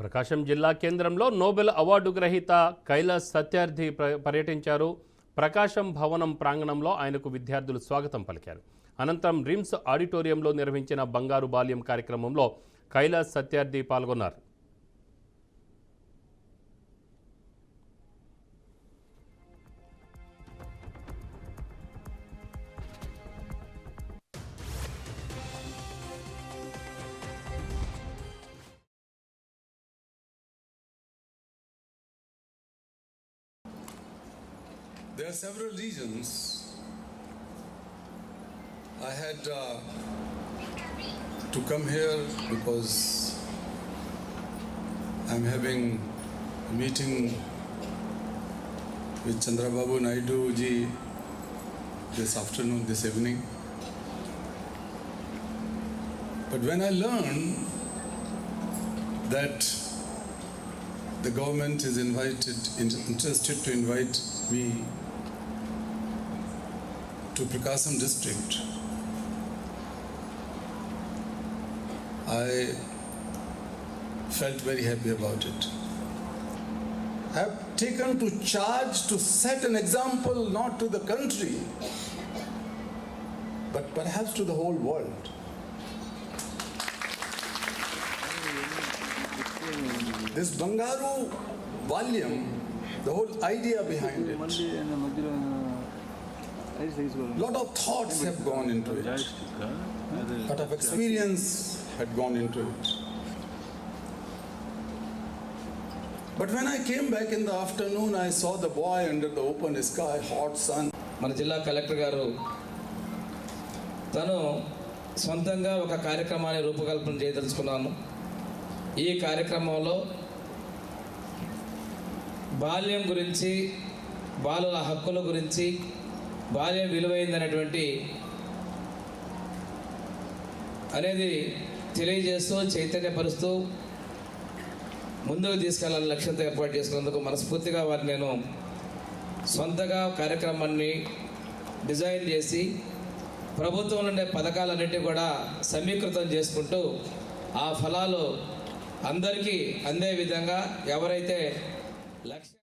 ప్రకాశం జిల్లా కేంద్రంలో Nobel award గ్రహీత కైలాస్ సత్యార్థి పర్యటించారు. ప్రకాశం భవనం ప్రాంగణంలో ఆయనకు విద్యార్థులు స్వాగతం పలికారు. అనంతరం రిమ్స్ ఆడిటోరియంలో నిర్వహించిన బంగారు బాల్యం కార్యక్రమంలో కైలాస్ సత్యార్థి పాల్గొన్నారు. There are several reasons. I had to come here because I'm having a meeting with Chandrababu Naidu ji this afternoon, this evening. But when I learned that the government is interested to invite me to Prakasam district, I felt very happy about it. I have taken to charge to set an example not to the country, but perhaps to the whole world. This Bangaru Balyam, the whole idea behind it, lot of thoughts have gone into it, lot of experience had gone into it. But when I came back in the afternoon, I saw the boy under the open sky, hot sun. మన జిల్లా collector గారు తను సొంతంగా ఒక కార్యక్రమాన్ని రూపకల్పన చేయదలుచుకున్నాను. ఈ కార్యక్రమంలో బాల్యం గురించి, బాలుల హక్కుల గురించి, బాల్యం విలువైందనేటువంటి అనేది తెలియజేస్తూ చైతన్యపరుస్తూ ముందుకు తీసుకెళ్లాలని లక్ష్యంతో ఏర్పాటు చేసుకున్నందుకు మనస్ఫూర్తిగా వారిని నేను సొంతగా కార్యక్రమాన్ని డిజైన్ చేసి ప్రభుత్వం నుండే పథకాలన్నింటినీ కూడా సమీకృతం చేసుకుంటూ ఆ ఫలాలు అందరికీ అందే విధంగా ఎవరైతే లక్ష్య